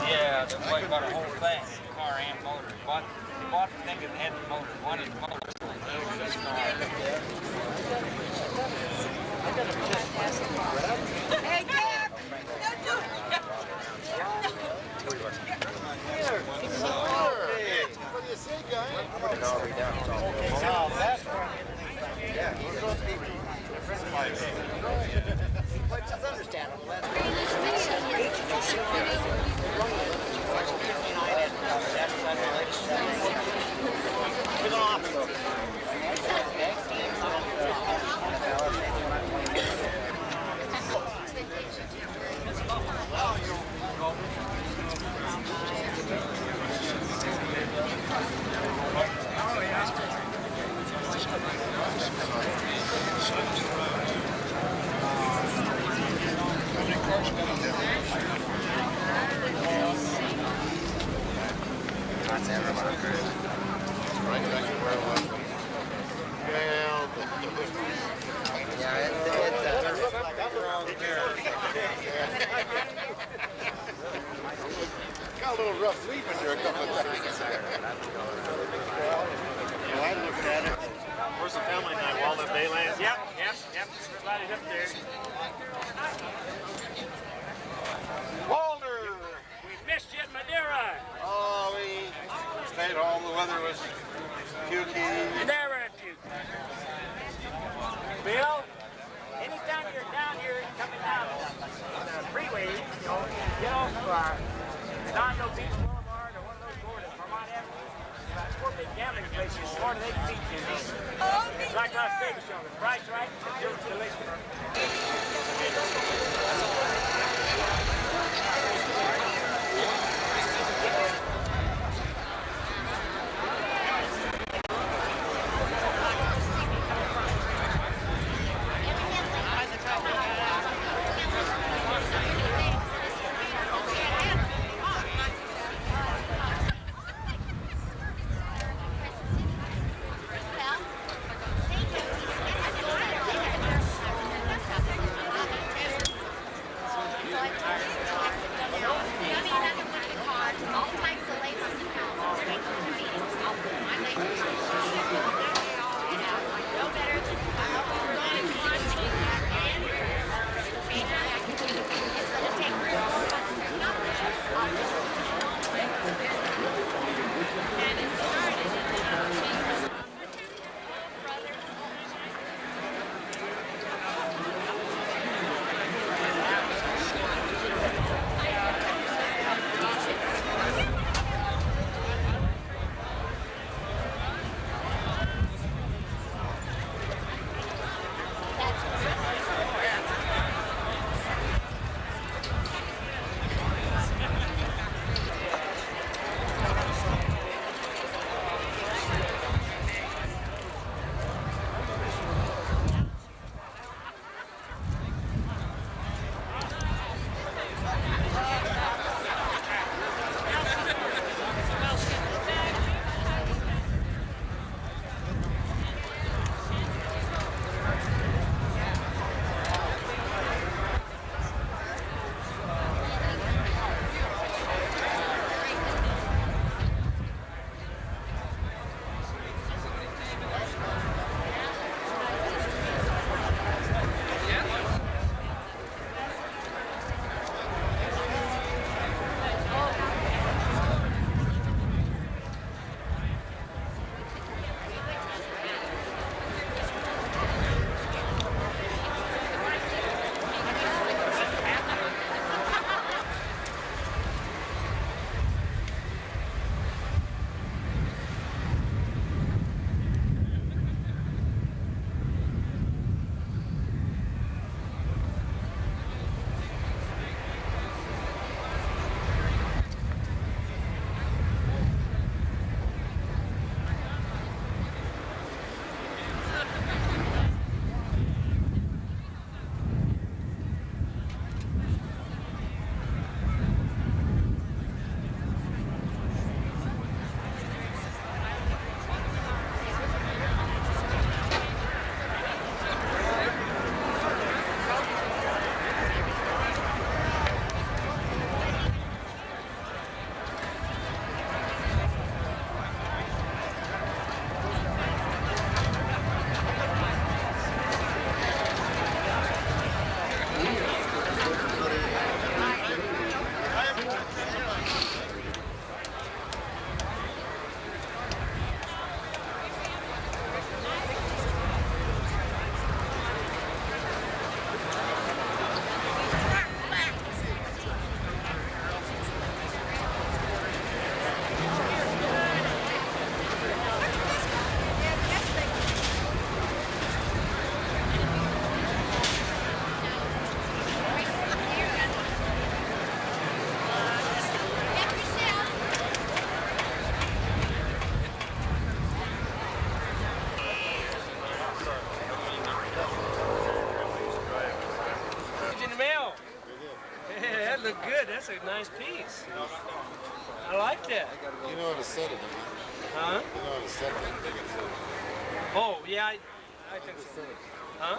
Yeah, they bought a whole thing, car and motor. They bought the thing that had the motor. One is motor. This car. Hey, Dad! What do you say, guy? Which is understandable. Got a little rough sleeping there a couple of times. I looked at it. Where's the family night? Walnut Baylands? Yep. Everybody's up there. Walter! We missed you at Madeira. Oh, we stayed home. The weather was pukey. Never at you. Bill, anytime you're down here coming down the freeway, you know, get off Dondo Beach Boulevard or one of those doors at Vermont Avenue. About 4 big gambling places, more than 8 feet in these. It's like Las Vegas, you know, the price right, it's delicious. that looked good. That's a nice piece. I like that. You know how to set it, don't you? Huh? You know how to set it. Oh, yeah, I think so. Huh?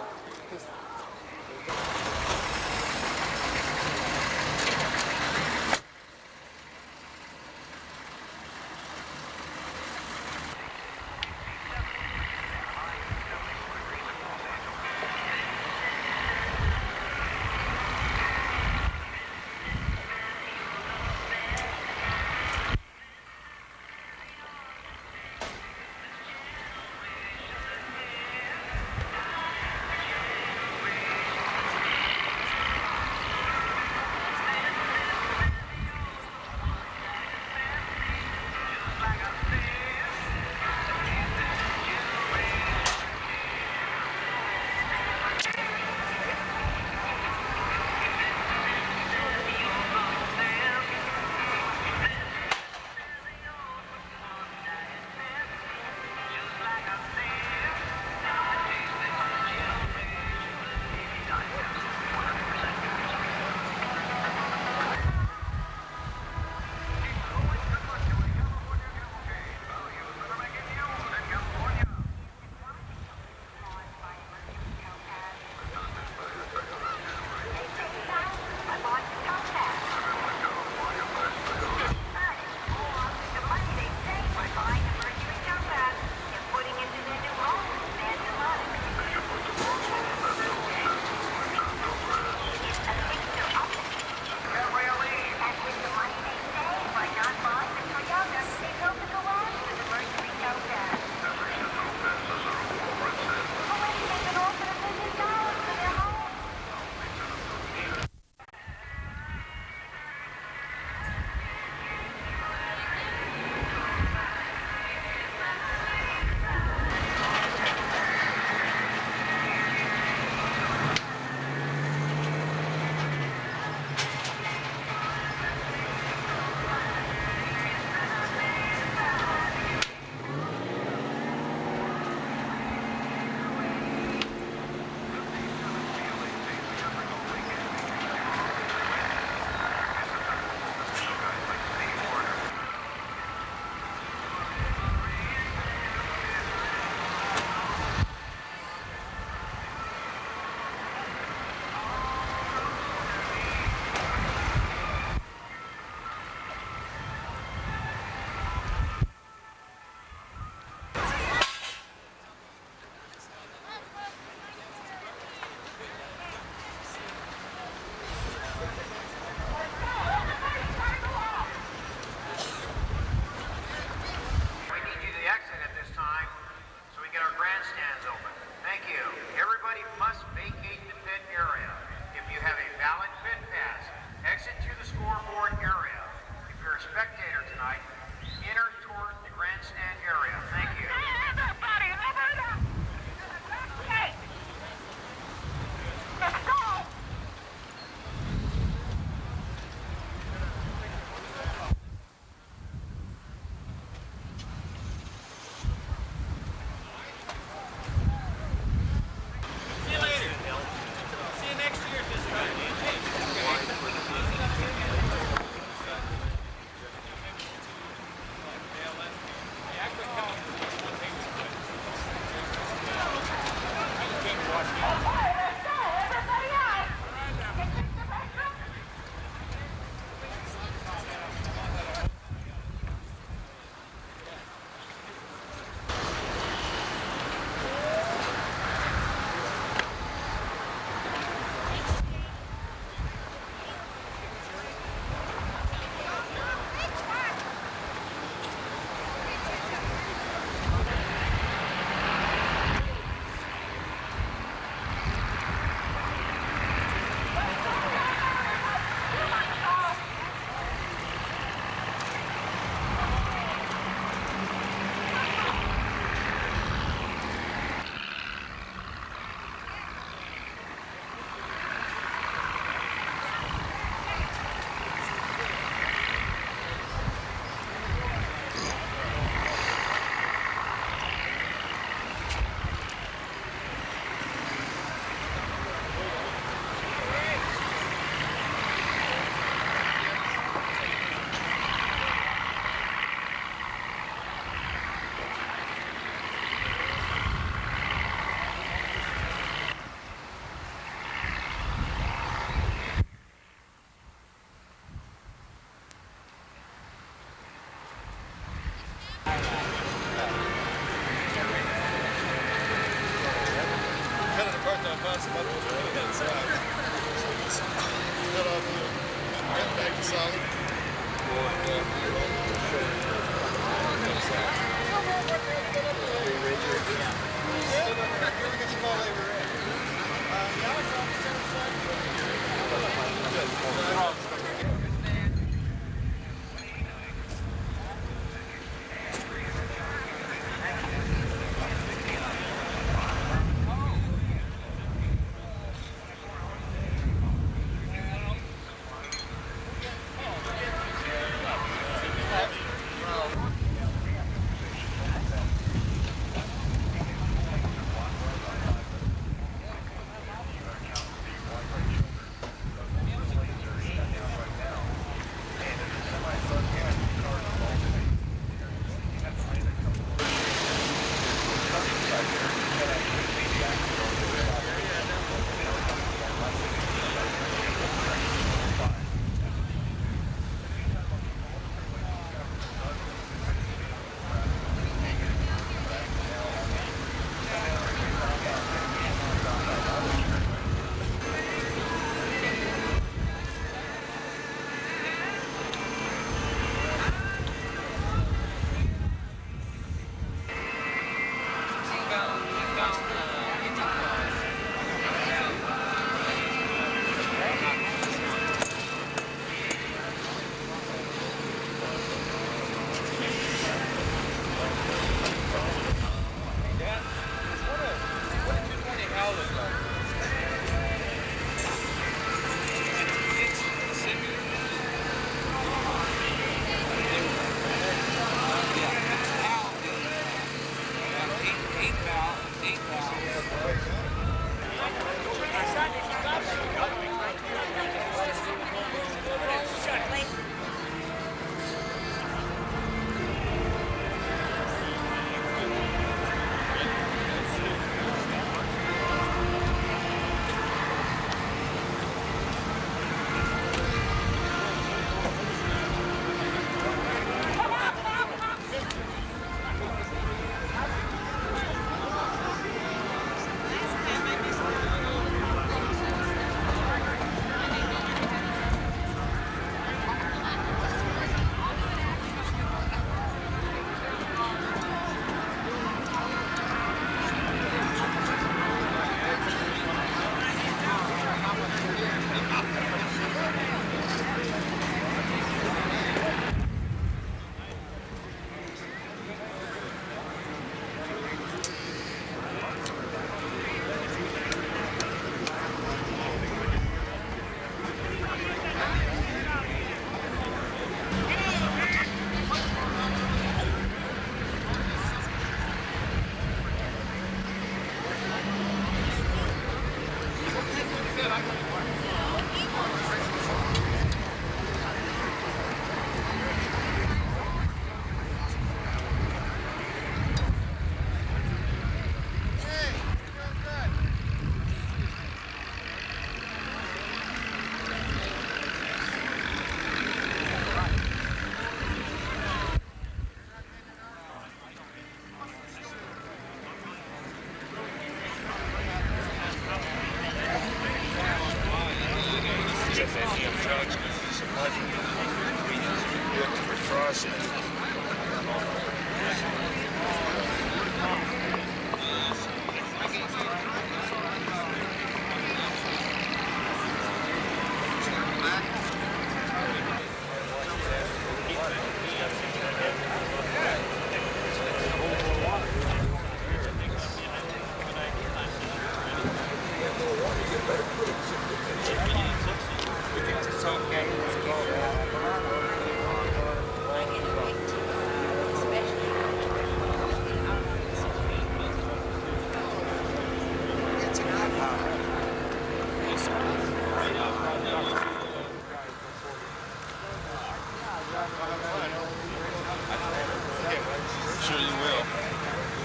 Sure you will.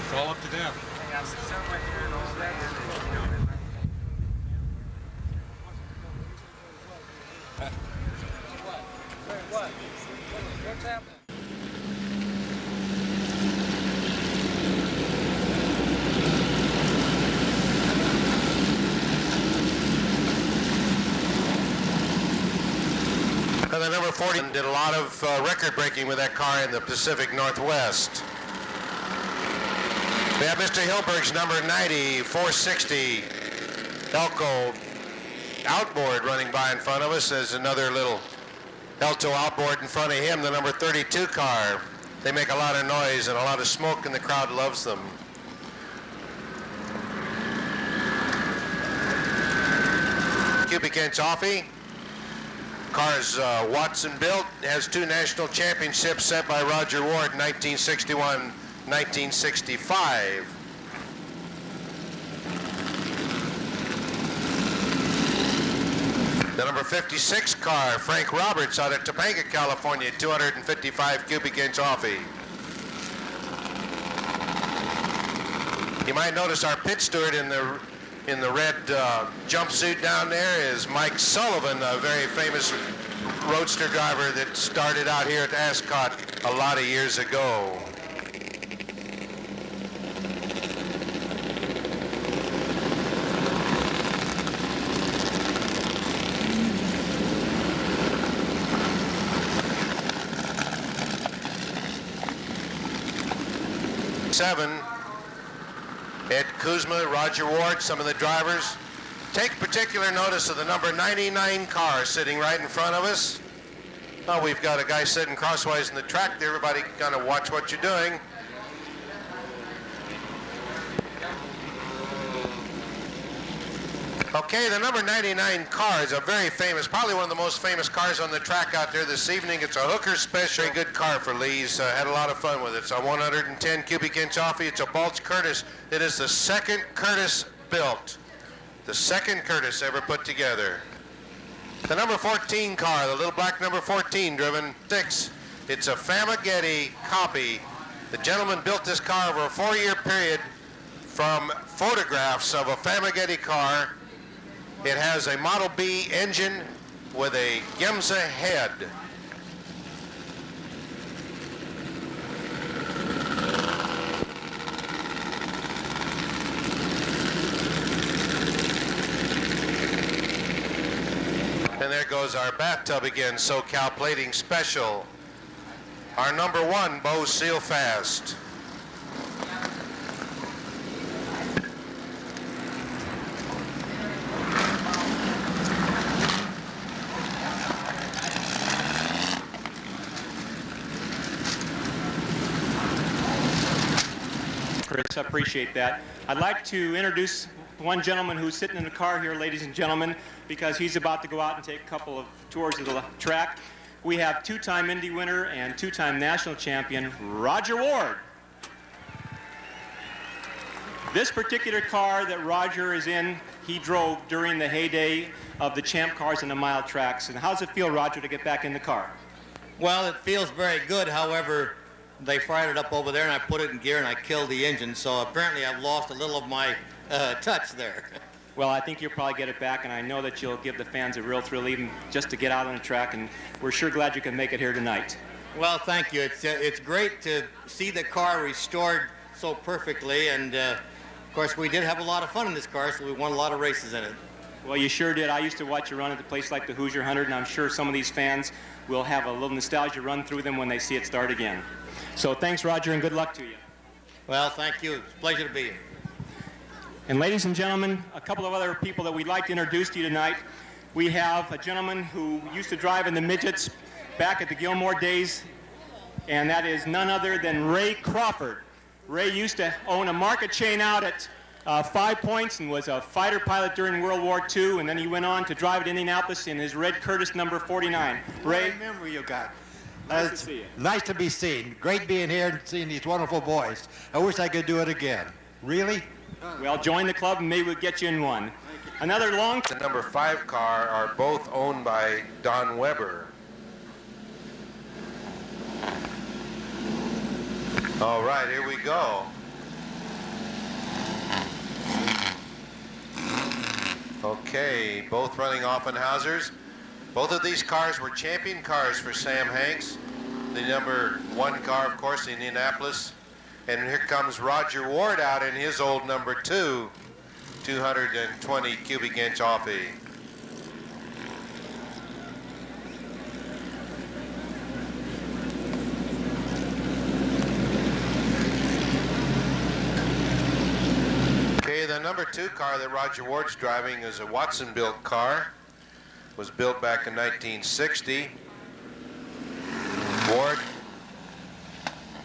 It's all up to them. What's happening? The number 40 did a lot of record breaking with that car in the Pacific Northwest. We have Mr. Hilberg's number 90, 460 Elko outboard running by in front of us. There's another little Elto outboard in front of him, the number 32 car. They make a lot of noise and a lot of smoke, and the crowd loves them. Cubic inch offie. Car's Watson built, has 2 national championships set by Roger Ward in 1961, 1965. The number 56 car, Frank Roberts, out of Topanga, California, 255 cubic inch offie. You might notice our pit steward in the red jumpsuit down there is Mike Sullivan, a very famous roadster driver that started out here at Ascot a lot of years ago. Seven. Ed Kuzma, Roger Ward, some of the drivers. Take particular notice of the number 99 car sitting right in front of us. Oh, we've got a guy sitting crosswise in the track there. Everybody kind of watch what you're doing. Okay, the number 99 car is a very famous, probably one of the most famous cars on the track out there this evening. It's a hooker special, very good car for Lee. He's had a lot of fun with it. It's a 110 cubic inch offie. It's a Balch Curtis. It is the second Curtis built. The second Curtis ever put together. The number 14 car, the little black number 14, driven 6. It's a Famagetti copy. The gentleman built this car over a 4-year period from photographs of a Famagetti car. It has a Model B engine with a Gemsa head. And there goes our bathtub again, SoCal Plating Special. Our number 1, Bo Sealfast. Chris, I appreciate that. I'd like to introduce one gentleman who's sitting in the car here, ladies and gentlemen, because he's about to go out and take a couple of tours of the track. We have 2-time Indy winner and 2-time national champion, Roger Ward. This particular car that Roger is in, he drove during the heyday of the champ cars and the mile tracks. And how does it feel, Roger, to get back in the car? Well, it feels very good. However, they fired it up over there and I put it in gear and I killed the engine. So apparently I've lost a little of my touch there. Well, I think you'll probably get it back, and I know that you'll give the fans a real thrill even just to get out on the track, and we're sure glad you can make it here tonight. Well, thank you. It's great to see the car restored so perfectly, and of course we did have a lot of fun in this car, so we won a lot of races in it. Well, you sure did. I used to watch you run at a place like the Hoosier 100, and I'm sure some of these fans will have a little nostalgia run through them when they see it start again. So thanks, Roger, and good luck to you. Well, thank you. It's a pleasure to be here. And ladies and gentlemen, a couple of other people that we'd like to introduce to you tonight. We have a gentleman who used to drive in the midgets back at the Gilmore days, and that is none other than Ray Crawford. Ray used to own a market chain out at 5 Points and was a fighter pilot during World War II, and then he went on to drive at Indianapolis in his red Curtiss number 49. Ray, What a memory you got. nice to see you. Nice to be seen. Great being here and seeing these wonderful boys. I wish I could do it again. Really? Well, join the club and maybe we'll get you in one. Another long... The number 5 car are both owned by Don Weber. All right, here we go. Okay, both running Offenhausers. Both of these cars were champion cars for Sam Hanks. The number 1 car, of course, Indianapolis. And here comes Roger Ward out in his old number 2, 220 cubic inch Offie. Okay, the number 2 car that Roger Ward's driving is a Watson-built car. Was built back in 1960. Ward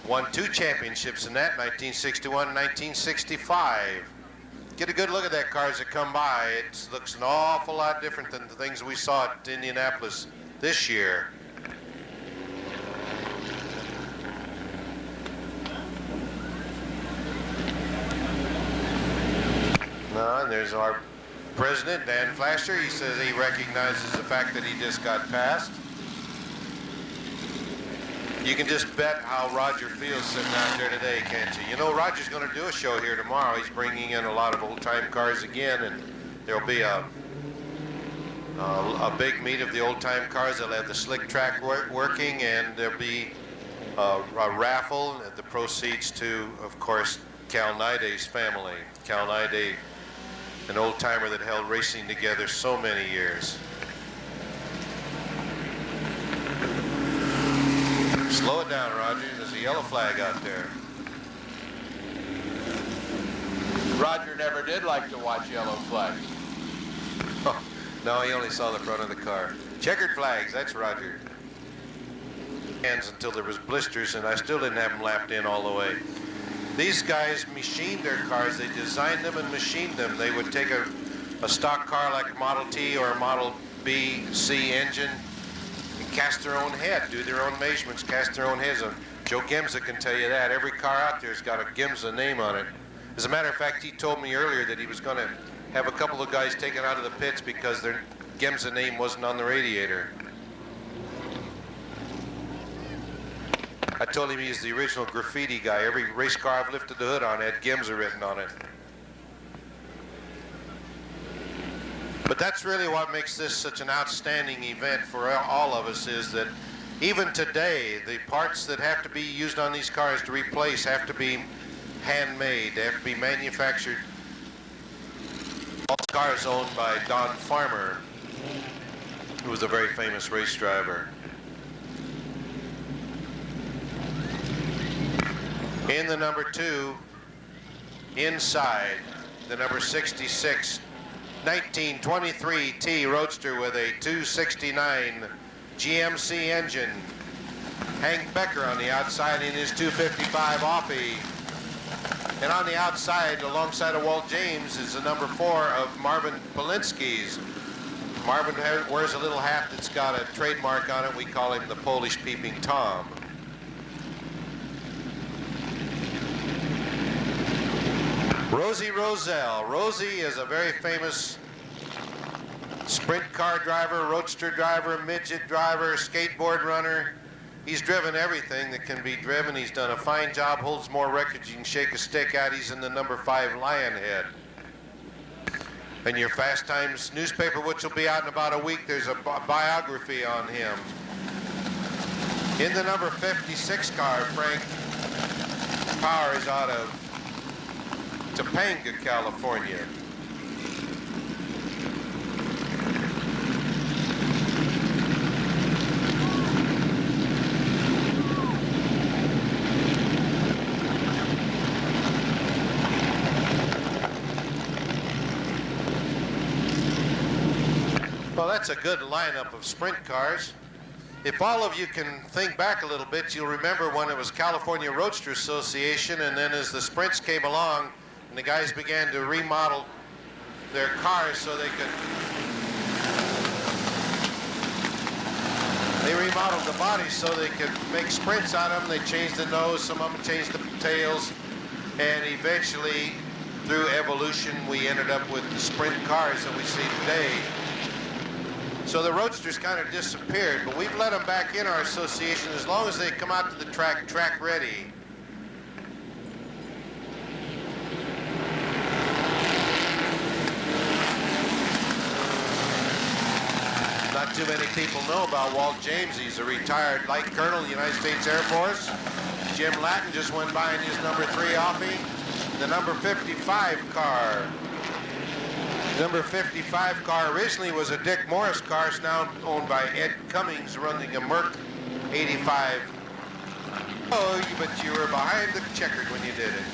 won 2 championships in that, 1961 and 1965. Get a good look at that car as it come by. It looks an awful lot different than the things we saw at Indianapolis this year. And there's our president, Dan Flasher. He says he recognizes the fact that he just got passed. You can just bet how Roger feels sitting out there today, can't you? You know, Roger's going to do a show here tomorrow. He's bringing in a lot of old-time cars again, and there'll be a big meet of the old-time cars. They'll have the slick track working, and there'll be a raffle. The proceeds to, of course, Cal Niday's family. Cal Niday, an old-timer that held racing together so many years. Slow it down, Roger. There's a yellow flag out there. Roger never did like to watch yellow flags. Oh, no, he only saw the front of the car. Checkered flags, that's Roger. Hands until there was blisters, and I still didn't have them lapped in all the way. These guys machined their cars. They designed them and machined them. They would take a stock car like a Model T or a Model B, C engine, cast their own head, do their own measurements, cast their own heads. Joe Gimza can tell you that. Every car out there's got a Gimza name on it. As a matter of fact, he told me earlier that he was going to have a couple of guys taken out of the pits because their Gimza name wasn't on the radiator. I told him he's the original graffiti guy. Every race car I've lifted the hood on had Gimza written on it. But that's really what makes this such an outstanding event for all of us, is that even today, the parts that have to be used on these cars to replace have to be handmade. They have to be manufactured. All cars owned by Don Farmer, who was a very famous race driver. In the number 2, inside, the number 66, 1923 T Roadster with a 269 GMC engine. Hank Becker on the outside in his 255 Offie. And on the outside, alongside of Walt James, is the number 4 of Marvin Polinsky's. Marvin wears a little hat that's got a trademark on it. We call him the Polish Peeping Tom. Rosie Roselle. Rosie is a very famous sprint car driver, roadster driver, midget driver, skateboard runner. He's driven everything that can be driven. He's done a fine job, holds more records you can shake a stick at. He's in the number 5 Lionhead. In your Fast Times newspaper, which will be out in about a week, there's a biography on him. In the number 56 car, Frank Power is out of Topanga, California. Well, that's a good lineup of sprint cars. If all of you can think back a little bit, you'll remember when it was California Roadster Association, and then as the sprints came along and the guys began to remodel their cars so they remodeled the bodies so they could make sprints out of them. They changed the nose, some of them changed the tails, and eventually, through evolution, we ended up with the sprint cars that we see today. So the roadsters kind of disappeared, but we've let them back in our association as long as they come out to the track ready. Not too many people know about Walt James. He's a retired light colonel in the United States Air Force. Jim Lattin just went by in his number 3 offie. The number 55 car. Number 55 car originally was a Dick Morris car. It's now owned by Ed Cummings, running a Merc 85. Oh, but you were behind the checkered when you did it.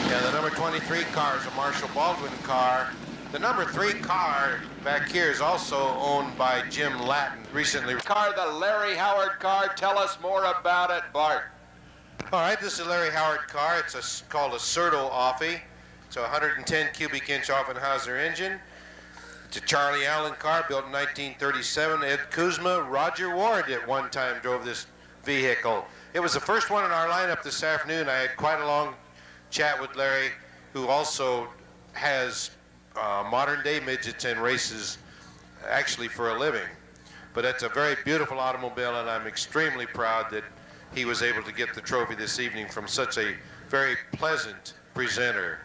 Yeah, the number 23 car is a Marshall Baldwin car. The number 3 car back here is also owned by Jim Lattin, recently. Car, the Larry Howard car. Tell us more about it, Bart. All right, this is a Larry Howard car. It's called a Certo offie. It's a 110 cubic inch Offenhauser engine. It's a Charlie Allen car built in 1937. Ed Kuzma, Roger Ward at one time drove this vehicle. It was the first one in our lineup this afternoon. I had quite a long chat with Larry, who also has modern day midgets and races actually for a living. But it's a very beautiful automobile, and I'm extremely proud that he was able to get the trophy this evening from such a very pleasant presenter.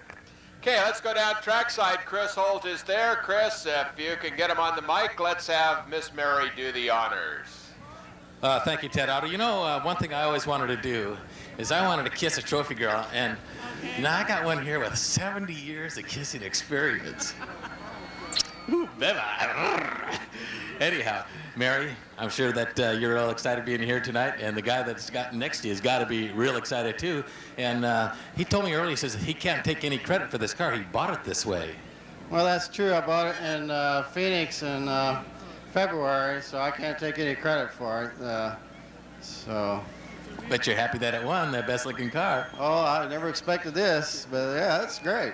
Okay, let's go down trackside. Chris Holt is there. Chris, if you can get him on the mic, let's have Miss Mary do the honors. Thank you, Ted Otto. You know, one thing I always wanted to do is I wanted to kiss a trophy girl, and now I got one here with 70 years of kissing experience. Ooh, anyhow, Mary, I'm sure that you're all excited being here tonight, and the guy that's got next to you has got to be real excited too. And he told me earlier, he says he can't take any credit for this car. He bought it this way. Well, that's true. I bought it in Phoenix in February, so I can't take any credit for it. But you're happy that it won, the best-looking car. Oh, I never expected this, but yeah, that's great.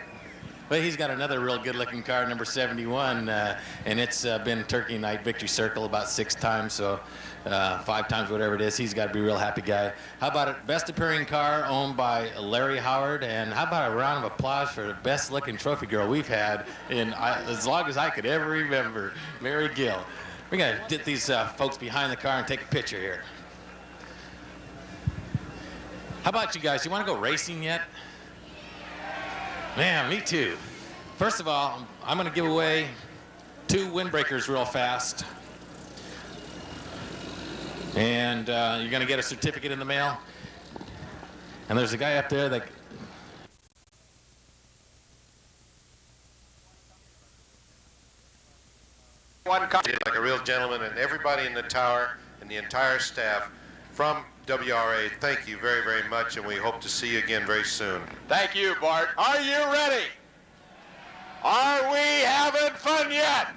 But he's got another real good-looking car, number 71, and it's been Turkey Night Victory Circle about 6 times, so 5 times, whatever it is. He's got to be a real happy guy. How about it? Best appearing car owned by Larry Howard, and how about a round of applause for the best-looking trophy girl we've had in as long as I could ever remember, Mary Gill. We're going to get these folks behind the car and take a picture here. How about you guys? You want to go racing yet? Man, me too. First of all, I'm going to give away 2 windbreakers real fast. And you're going to get a certificate in the mail. And there's a guy up there that... Like a real gentleman, and everybody in the tower and the entire staff from WRA, thank you very, very much, and we hope to see you again very soon. Thank you, Bart. Are you ready? Are we having fun yet?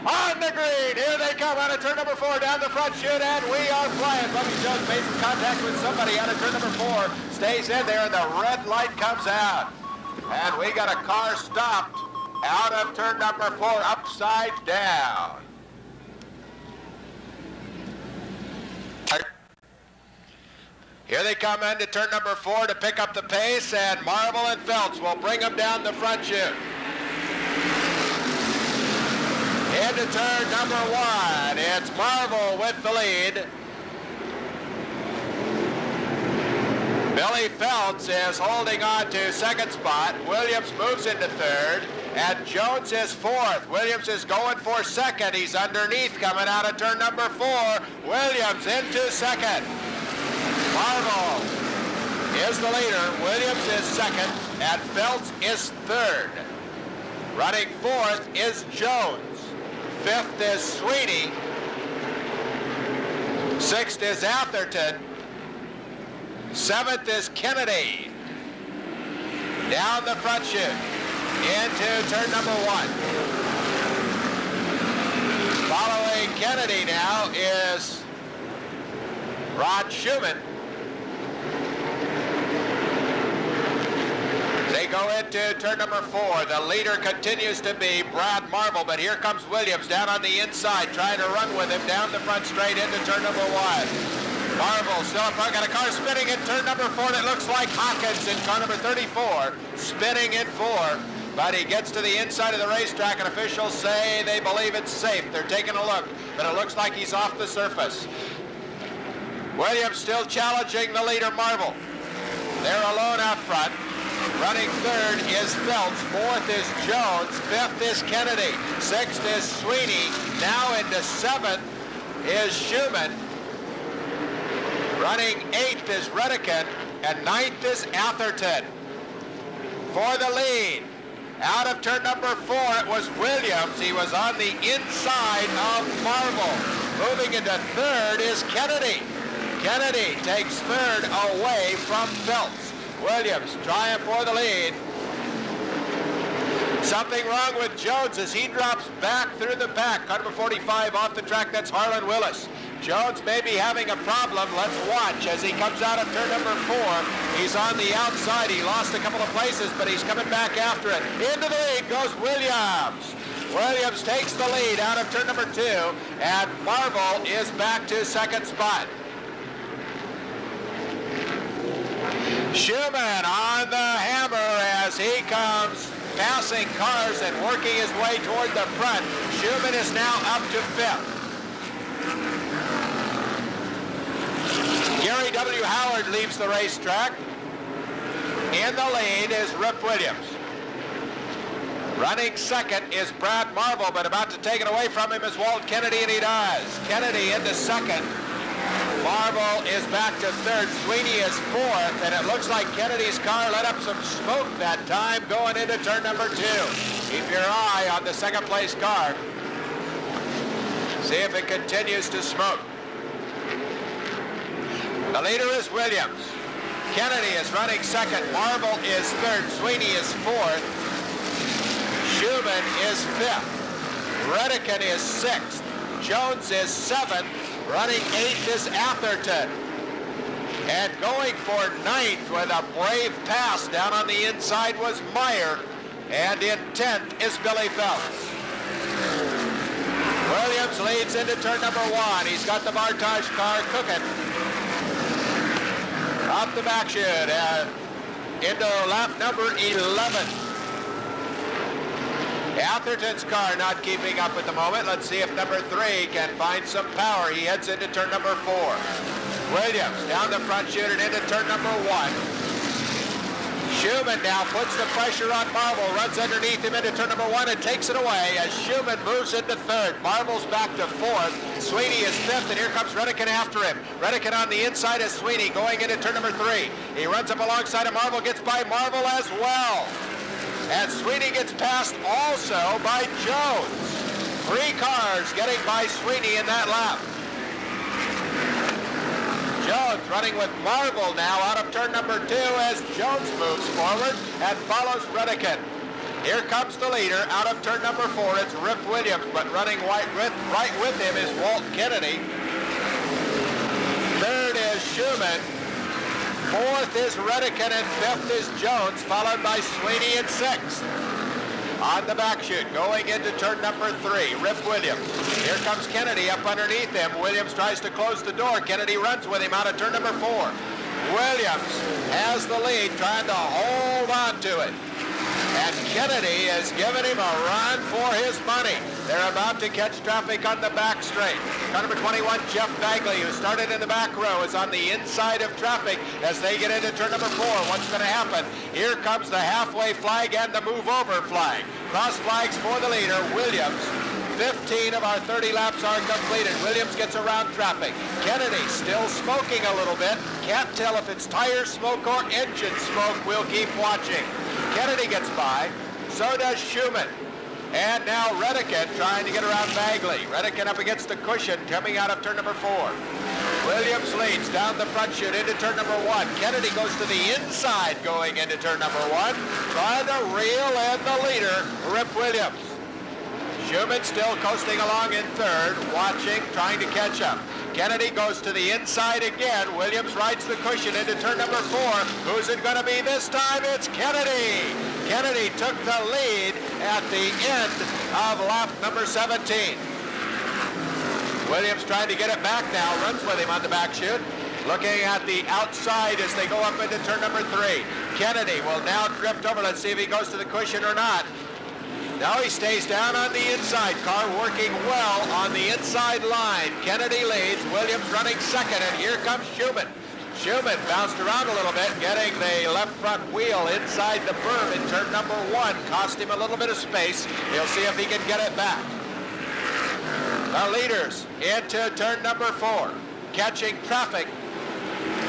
On the green, here they come out of turn number 4 down the front chute, and we are flying. Bubby Jones made some contact with somebody out of turn number 4, stays in there, and the red light comes out. And we got a car stopped out of turn number 4, upside down. Here they come into turn number 4 to pick up the pace, and Marvel and Phelps will bring them down the front chute. Into turn number 1, it's Marvel with the lead. Billy Phelps is holding on to second spot. Williams moves into third, and Jones is fourth. Williams is going for second. He's underneath coming out of turn number 4. Williams into second. Marvel is the leader. Williams is second, and Phelps is third. Running fourth is Jones. Fifth is Sweeney. Sixth is Atherton. 7th is Kennedy. Down the front chute into turn number 1. Following Kennedy now is Rod Schumann. They go into turn number 4. The leader continues to be Brad Marvel, but here comes Williams down on the inside, trying to run with him down the front straight into turn number 1. Marvel still up front, got a car spinning in turn number 4 that looks like Hawkins in car number 34, spinning in 4. But he gets to the inside of the racetrack, and officials say they believe it's safe. They're taking a look, but it looks like he's off the surface. Williams still challenging the leader, Marvel. They're alone out front. Running 3rd is Phelps, 4th is Jones, 5th is Kennedy, 6th is Sweeney, now into 7th is Schumann. Running 8th is Redican, and 9th is Atherton. For the lead, out of turn number 4, it was Williams. He was on the inside of Marvel. Moving into 3rd is Kennedy. Kennedy takes 3rd away from Phelps. Williams trying for the lead. Something wrong with Jones as he drops back through the pack. Car number 45 off the track, that's Harlan Willis. Jones may be having a problem. Let's watch as he comes out of turn number 4. He's on the outside. He lost a couple of places, but he's coming back after it. Into the lead goes Williams. Williams takes the lead out of turn number 2, and Marvel is back to 2nd spot. Schumann on the hammer as he comes passing cars and working his way toward the front. Schumann is now up to 5th. Gary W. Howard leaves the racetrack. In the lead is Rip Williams. Running 2nd is Brad Marvel, but about to take it away from him is Walt Kennedy, and he does. Kennedy into 2nd. Marvel is back to 3rd. Sweeney is 4th, and it looks like Kennedy's car let up some smoke that time going into turn number 2. Keep your eye on the 2nd place car. See if it continues to smoke. The leader is Williams. Kennedy is running 2nd. Marvel is 3rd. Sweeney is 4th. Schumann is 5th. Redican is 6th. Jones is 7th. Running 8th is Atherton. And going for 9th with a brave pass down on the inside was Meyer. And in 10th is Billy Phelps. Williams leads into turn number 1. He's got the Bartage car cooking. Off the back chute into lap number 11. Atherton's car not keeping up at the moment. Let's see if number 3 can find some power. He heads into turn number 4. Williams down the front chute and into turn number 1. Schumann now puts the pressure on Marvel, runs underneath him into turn number 1 and takes it away as Schumann moves into 3rd. Marvel's back to 4th. Sweeney is 5th, and here comes Redican after him. Redican on the inside is Sweeney going into turn number 3. He runs up alongside of Marvel, gets by Marvel as well. And Sweeney gets passed also by Jones. 3 cars getting by Sweeney in that lap. Jones running with Marvel now out of turn number 2 as Jones moves forward and follows Redican. Here comes the leader out of turn number 4. It's Rip Williams, but running right with him is Walt Kennedy. 3rd is Schumann. 4th is Redican, and 5th is Jones, followed by Sweeney in 6th. On the back chute, going into turn number 3, Rip Williams. Here comes Kennedy up underneath him. Williams tries to close the door. Kennedy runs with him out of turn number 4. Williams has the lead, trying to hold on to it. And Kennedy is giving him a run for his money. They're about to catch traffic on the back straight. Car number 21, Jeff Bagley, who started in the back row, is on the inside of traffic as they get into turn number 4. What's going to happen? Here comes the halfway flag and the move over flag. Cross flags for the leader, Williams. 15 of our 30 laps are completed. Williams gets around traffic. Kennedy still smoking a little bit. Can't tell if it's tire smoke or engine smoke. We'll keep watching. Kennedy gets by. So does Schumann. And now Redican trying to get around Bagley. Redican up against the cushion coming out of turn number 4. Williams leads down the front chute into turn number 1. Kennedy goes to the inside going into turn number 1. Trying to reel in the leader, Rip Williams. Schumann still coasting along in third, watching, trying to catch up. Kennedy goes to the inside again. Williams rides the cushion into turn number 4. Who's it going to be this time? It's Kennedy. Kennedy took the lead at the end of lap number 17. Williams trying to get it back now, runs with him on the back chute. Looking at the outside as they go up into turn number 3. Kennedy will now drift over. Let's see if he goes to the cushion or not. Now he stays down on the inside. Car working well on the inside line. Kennedy leads. Williams running second, and here comes Schumann. Schumann bounced around a little bit, getting the left front wheel inside the berm in turn number 1. Cost him a little bit of space. He'll see if he can get it back. The leaders into turn number 4, catching traffic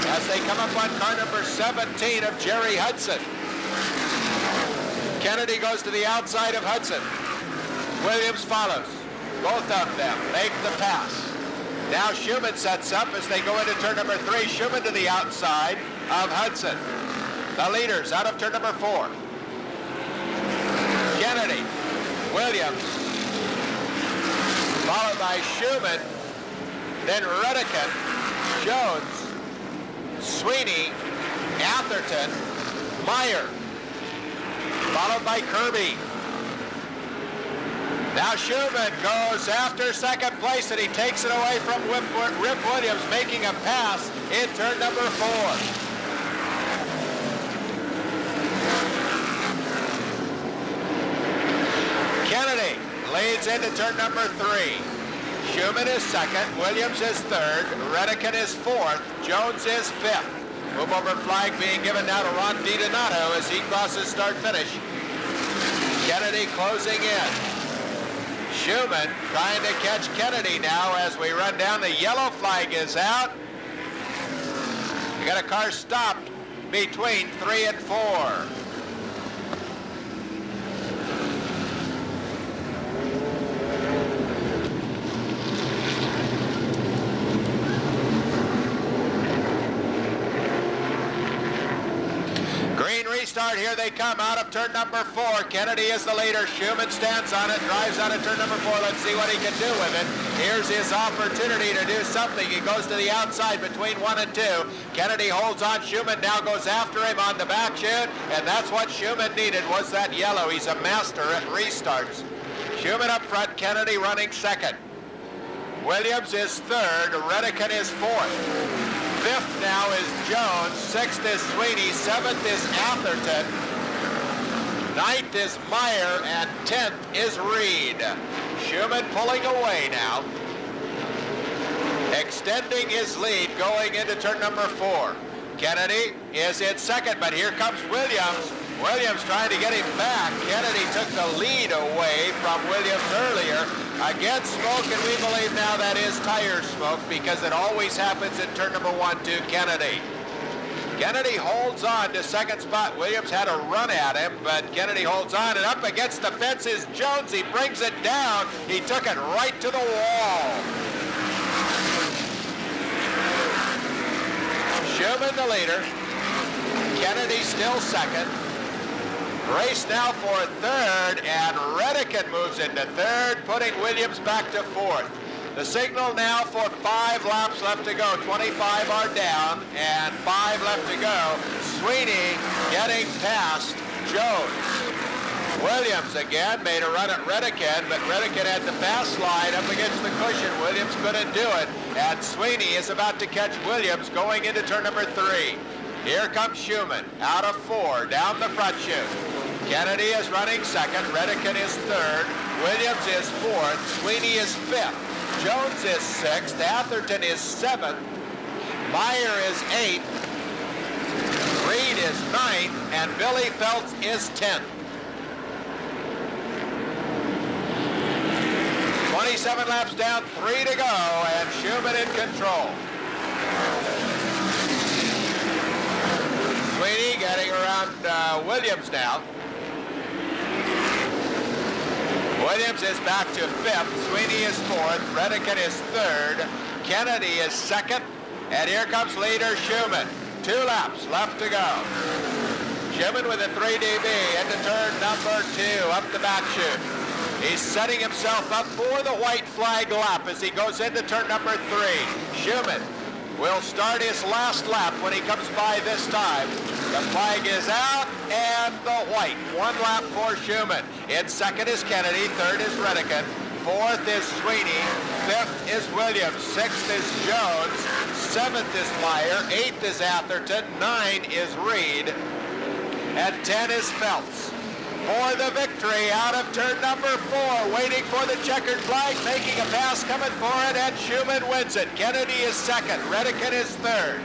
as they come up on car number 17 of Jerry Hudson. Kennedy goes to the outside of Hudson. Williams follows. Both of them make the pass. Now Schumann sets up as they go into turn number 3. Schumann to the outside of Hudson. The leaders out of turn number 4. Kennedy, Williams, followed by Schumann, then Redican, Jones, Sweeney, Atherton, Meyer, followed by Kirby. Now Schumann goes after second place, and he takes it away from Rip Williams, making a pass in turn number 4. Kennedy leads into turn number 3. Schumann is second, Williams is third, Redican is fourth, Jones is fifth. Move over flag being given now to Ron DiDonato as he crosses start-finish. Kennedy closing in. Schumann trying to catch Kennedy now as we run down. The yellow flag is out. We got a car stopped between 3 and 4. Green restart, here they come out of turn number 4. Kennedy is the leader. Schumann stands on it, drives out of turn number 4. Let's see what he can do with it. Here's his opportunity to do something. He goes to the outside between 1 and 2. Kennedy holds on. Schumann now goes after him on the back chute, and that's what Schumann needed, was that yellow. He's a master at restarts. Schumann up front, Kennedy running second. Williams is third, Redican is fourth. Fifth now is Jones, sixth is Sweeney, seventh is Atherton, ninth is Meyer, and 10th is Reed. Schumann pulling away now, extending his lead going into turn number 4. Kennedy is in second, but here comes Williams. Williams trying to get him back. Kennedy took the lead away from Williams earlier. Again, smoke, and we believe now that is tire smoke because it always happens in turn number 1 to Kennedy. Kennedy holds on to second spot. Williams had a run at him, but Kennedy holds on, and up against the fence is Jones. He brings it down. He took it right to the wall. Schumann the leader. Kennedy still second. Race now for third, and Redican moves into third, putting Williams back to fourth. The signal now for 5 laps left to go. 25 are down, and 5 left to go. Sweeney getting past Jones. Williams again made a run at Redican, but Redican had the fast slide up against the cushion. Williams couldn't do it, and Sweeney is about to catch Williams going into turn number 3. Here comes Schumann, out of 4, down the front chute. Kennedy is running second, Redican is third, Williams is fourth, Sweeney is fifth, Jones is sixth, Atherton is seventh, Meyer is 8th, Reed is 9th, and Billy Phelps is 10th. 27 laps down, 3 to go, and Schumann in control. Sweeney getting around Williams now. Williams is back to 5th, Sweeney is 4th, Redican is 3rd, Kennedy is 2nd, And here comes leader Schumann. 2 laps left to go. Schumann with a 3 dB into turn number 2 up the back chute. He's setting himself up for the white flag lap as he goes into turn number 3. Schumann will start his last lap when he comes by this time. The flag is out and the white. 1 lap for Schumann. In second is Kennedy, third is Redican, fourth is Sweeney, fifth is Williams, sixth is Jones, seventh is Meyer, eighth is Atherton, 9 is Reed, and 10 is Phelps. For the victory out of turn number 4, waiting for the checkered flag, making a pass, coming for it, and Schumann wins it. Kennedy is second, Redican is third,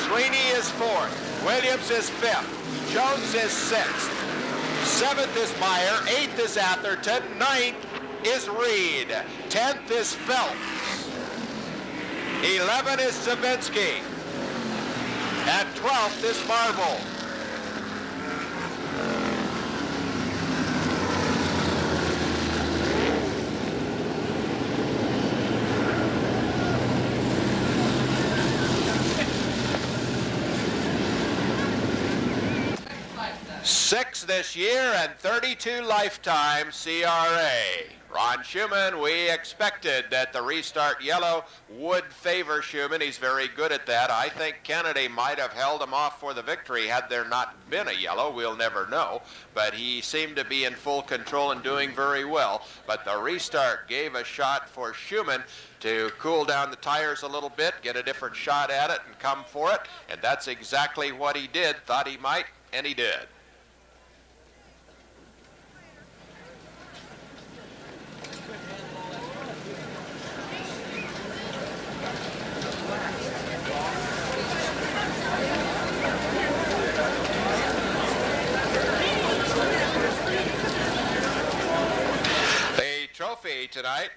Sweeney is fourth, Williams is fifth, Jones is sixth, seventh is Meyer, eighth is Atherton, ninth is Reed, 10th is Phelps, 11 is Zabinski, and 12th is Marvel. Six this year and 32 lifetime CRA. Ron Schumann, we expected that the restart yellow would favor Schumann. He's very good at that. I think Kennedy might have held him off for the victory had there not been a yellow. We'll never know. But he seemed to be in full control and doing very well. But the restart gave a shot for Schumann to cool down the tires a little bit, get a different shot at it, and come for it. And that's exactly what he did. Thought he might, and he did. Trophy tonight,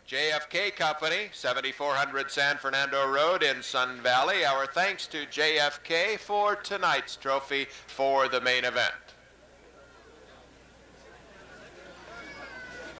JFK Company, 7400 San Fernando Road in Sun Valley. Our thanks to JFK for tonight's trophy for the main event.